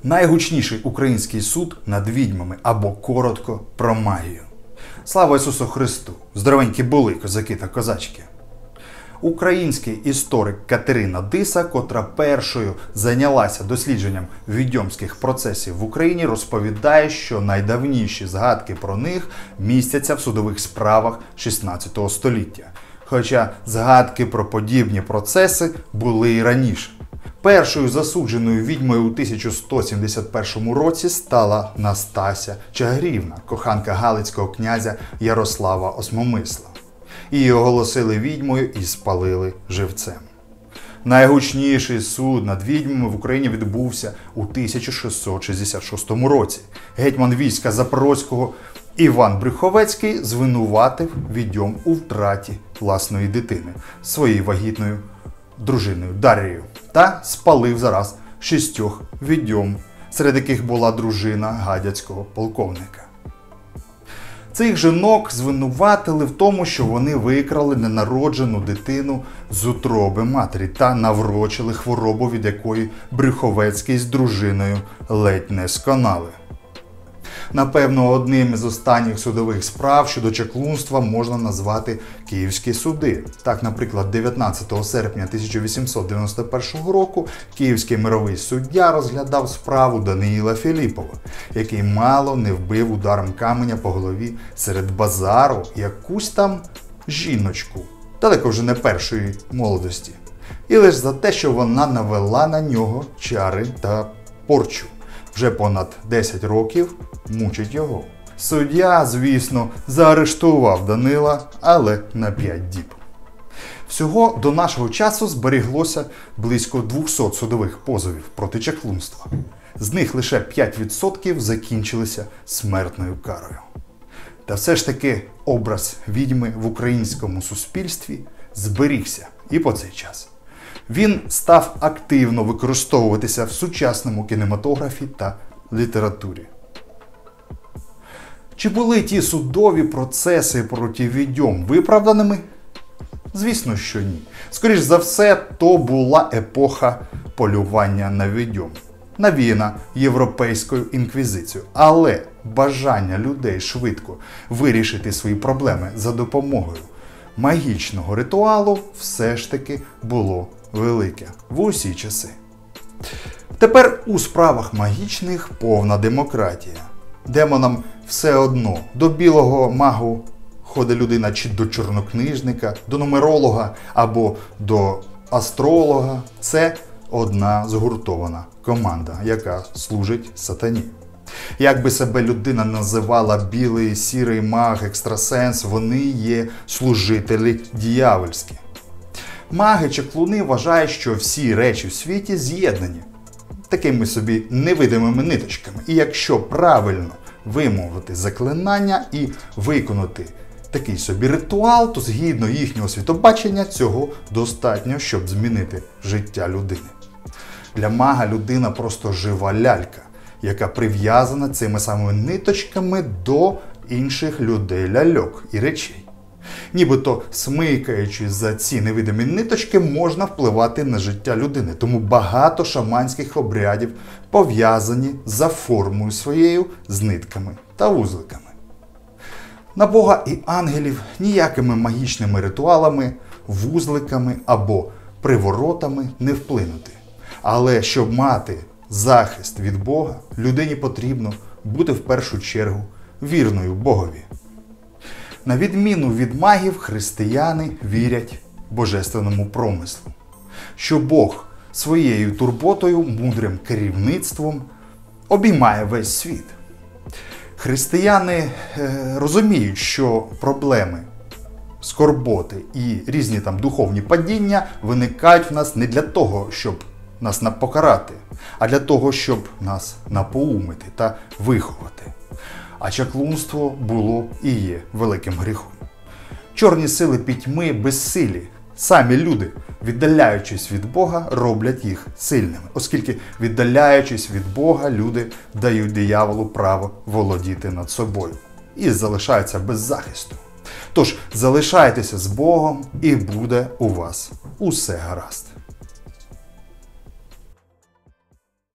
Найгучніший український суд над відьмами, або коротко про магію. Слава Ісусу Христу! Здоровенькі були, козаки та козачки! Український історик Катерина Диса, котра першою зайнялася дослідженням відьомських процесів в Україні, розповідає, що найдавніші згадки про них містяться в судових справах 16 століття. Хоча згадки про подібні процеси були і раніше. Першою засудженою відьмою у 1171 році стала Настася Чагрівна, коханка галицького князя Ярослава Осмомисла. Її оголосили відьмою і спалили живцем. Найгучніший суд над відьмами в Україні відбувся у 1666 році. Гетьман війська Запорозького Іван Брюховецький звинуватив відьом у втраті власної дитини своєю вагітною дружиною Дарією та спалив зараз 6 відьом, серед яких була дружина гадяцького полковника. Цих жінок звинуватили в тому, що вони викрали ненароджену дитину з утроби матері та наврочили хворобу, від якої Брюховецький з дружиною ледь не сконали. Напевно, одним із останніх судових справ щодо чаклунства можна назвати Київські суди. Так, наприклад, 19 серпня 1891 року київський мировий суддя розглядав справу Даниїла Філіпова, який мало не вбив ударом каменя по голові серед базару якусь там жіночку, далеко вже не першої молодості. І лише за те, що вона навела на нього чари та порчу. Вже понад 10 років мучить його. Суддя, звісно, заарештував Данила, але на 5 діб. Всього до нашого часу зберіглося близько 200 судових позовів проти чаклунства. З них лише 5% закінчилися смертною карою. Та все ж таки образ відьми в українському суспільстві зберігся і по цей час. Він став активно використовуватися в сучасному кінематографі та літературі. Чи були ті судові процеси проти відьом виправданими? Звісно, що ні. Скоріш за все, то була епоха полювання на відьом, навіяна європейською інквізицією. Але бажання людей швидко вирішити свої проблеми за допомогою магічного ритуалу все ж таки було велике в усі часи. Тепер у справах магічних повна демократія. Демонам все одно, до білого магу ходить людина чи до чорнокнижника, до нумеролога або до астролога. Це одна згуртована команда, яка служить сатані. Як би себе людина називала білий, сірий маг, екстрасенс, вони є служителі діявольські. Маги-чаклуни вважають, що всі речі в світі з'єднані такими собі невидимими ниточками. І якщо правильно вимовити заклинання і виконати такий собі ритуал, то згідно їхнього світобачення цього достатньо, щоб змінити життя людини. Для мага людина просто жива лялька, яка прив'язана цими самими ниточками до інших людей, ляльок і речей. Нібито смикаючись за ці невидимі ниточки, можна впливати на життя людини. Тому багато шаманських обрядів пов'язані за формою своєю з нитками та вузликами. На Бога і ангелів ніякими магічними ритуалами, вузликами або приворотами не вплинути. Але щоб мати захист від Бога, людині потрібно бути в першу чергу вірною Богові. На відміну від магів, християни вірять божественному промислу, що Бог своєю турботою, мудрим керівництвом обіймає весь світ. Християни розуміють, що проблеми, скорботи і різні там духовні падіння виникають в нас не для того, щоб нас покарати, а для того, щоб нас напоумити та виховати. А чаклунство було і є великим гріхом. Чорні сили пітьми безсилі. Самі люди, віддаляючись від Бога, роблять їх сильними, оскільки, віддаляючись від Бога, люди дають дияволу право володіти над собою і залишаються без захисту. Тож залишайтеся з Богом і буде у вас усе гаразд.